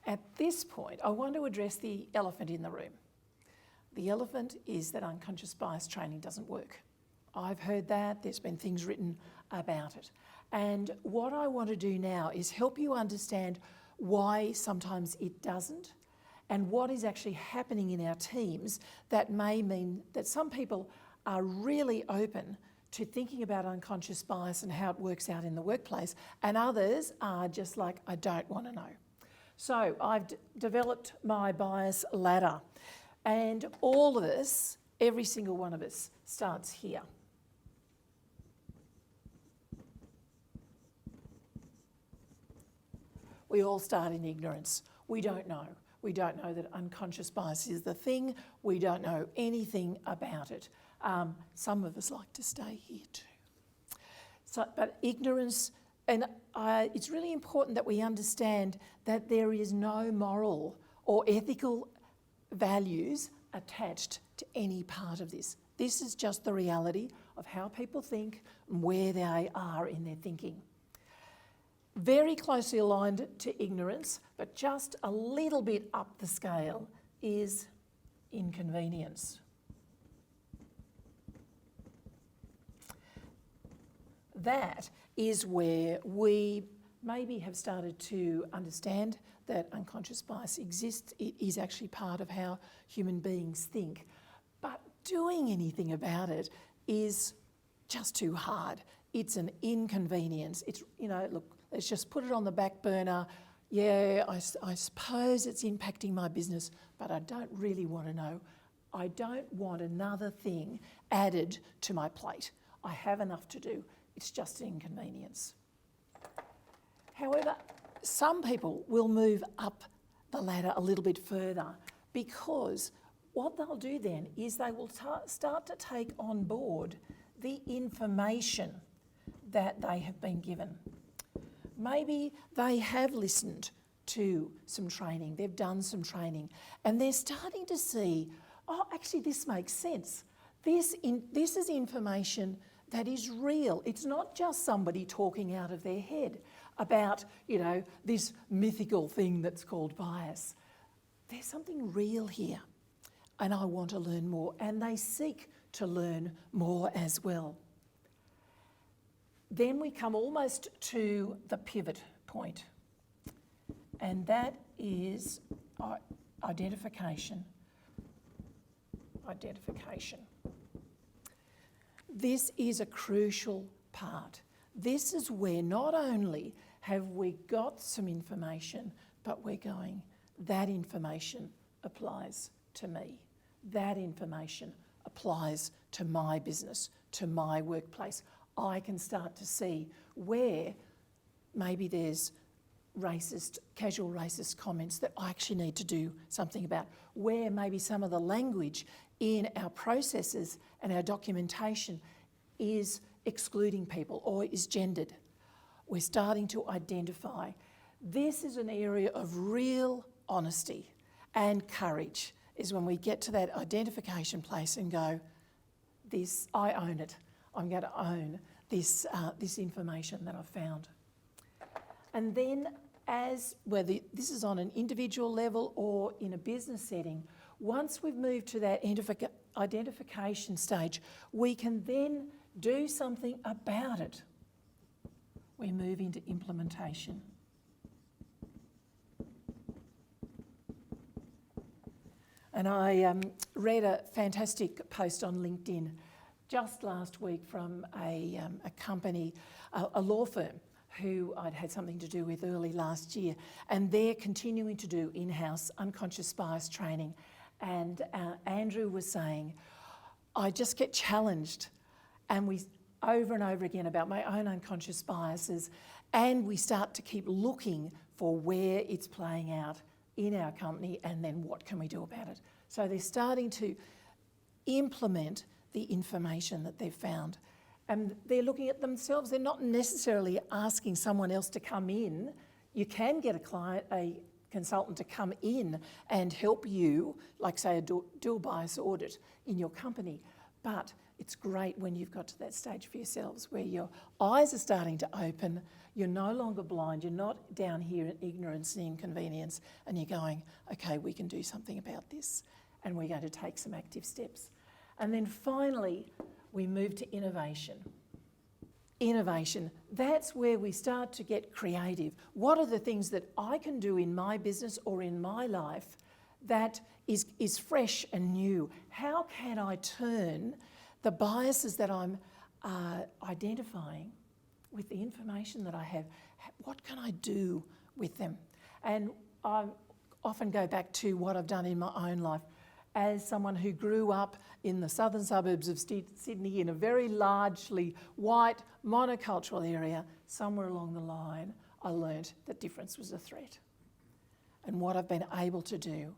At this point, I want to address the elephant in the room. The elephant is that unconscious bias training doesn't work. I've heard that, there's been things written about it. And what I want to do now is help you understand why sometimes it doesn't and what is actually happening in our teams that may mean that some people are really open to thinking about unconscious bias and how it works out in the workplace, and others are just like, I don't want to know. So I've developed my bias ladder, and all of us, every single one of us, starts here. We all start in ignorance. We don't know. We don't know that unconscious bias is the thing. We don't know anything about it. Some of us like to stay here too. So, but ignorance, and it's really important that we understand that there is no moral or ethical values attached to any part of this. This is just the reality of how people think and where they are in their thinking. Very closely aligned to ignorance, but just a little bit up the scale, is inconvenience. That is where we maybe have started to understand that unconscious bias exists. It is actually part of how human beings think. But doing anything about it is just too hard. It's an inconvenience. It's, look, let's just put it on the back burner. Yeah, I suppose it's impacting my business, but I don't really want to know. I don't want another thing added to my plate. I have enough to do. It's just an inconvenience. However, some people will move up the ladder a little bit further, because what they'll do then is they will start to take on board the information that they have been given. Maybe they have listened to some training, they've done some training, and they're starting to see, oh, actually this makes sense. This is information that is real. It's not just somebody talking out of their head about, this mythical thing that's called bias. There's something real here, and I want to learn more, and they seek to learn more as well. Then we come almost to the pivot point, and that is identification. This is a crucial part. This is where not only have we got some information, but we're going, that information applies to me. That information applies to my business, to my workplace. I can start to see where maybe there's casual racist comments that I actually need to do something about, where maybe some of the language in our processes and our documentation is excluding people or is gendered. We're starting to identify. This is an area of real honesty and courage, is when we get to that identification place and go, I own it. I'm going to own this information that I've found. And then whether this is on an individual level or in a business setting, once we've moved to that identification stage, we can then do something about it. We move into implementation. And I read a fantastic post on LinkedIn just last week from a company, a law firm, who I'd had something to do with early last year, and they're continuing to do in-house unconscious bias training. And Andrew was saying, I just get challenged, and we over and over again about my own unconscious biases, and we start to keep looking for where it's playing out in our company, and then what can we do about it. So they're starting to implement the information that they've found. And they're looking at themselves. They're not necessarily asking someone else to come in. You can get a consultant to come in and help you, like say a dual bias audit in your company. But it's great when you've got to that stage for yourselves where your eyes are starting to open, you're no longer blind, you're not down here in ignorance and inconvenience, and you're going, okay, we can do something about this, and we're going to take some active steps. And then finally, we move to innovation. Innovation, that's where we start to get creative. What are the things that I can do in my business or in my life that is fresh and new? How can I turn the biases that I'm identifying with the information that I have? What can I do with them? And I often go back to what I've done in my own life. As someone who grew up in the southern suburbs of Sydney in a very largely white monocultural area, somewhere along the line I learnt that difference was a threat. And what I've been able to do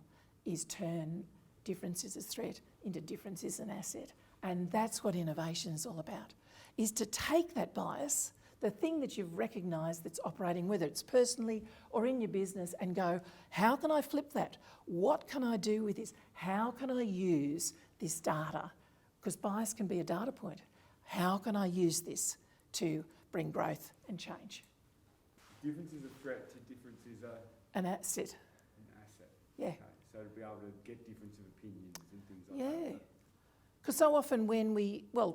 is turn difference is a threat into difference is an asset. And that's what innovation is all about, is to take that bias, the thing that you've recognised that's operating, whether it's personally or in your business, and go, how can I flip that? What can I do with this? How can I use this data? Because bias can be a data point. How can I use this to bring growth and change? Difference is a threat to difference is an asset. An asset. Yeah. Okay. So to be able to get difference of opinions and things like that. Yeah. Because so often when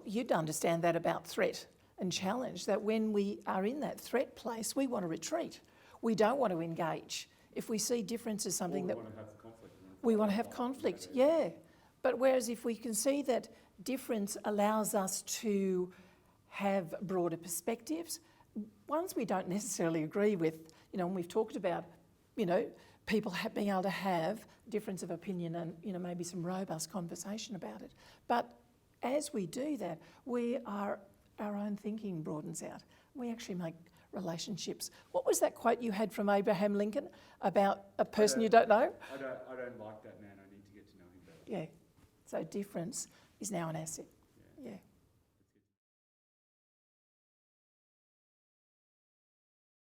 you'd understand that about threat and challenge, that when we are in that threat place, we want to retreat. We don't want to engage. If we see difference as something that... we want to have conflict. We want to have conflict, yeah. But whereas if we can see that difference allows us to have broader perspectives, ones we don't necessarily agree with, and we've talked about, people being able to have difference of opinion and, maybe some robust conversation about it. But as we do that, our own thinking broadens out. We actually make relationships. What was that quote you had from Abraham Lincoln about a person you don't know? I don't like that man. I need to get to know him better. Yeah. So difference is now an asset. Yeah.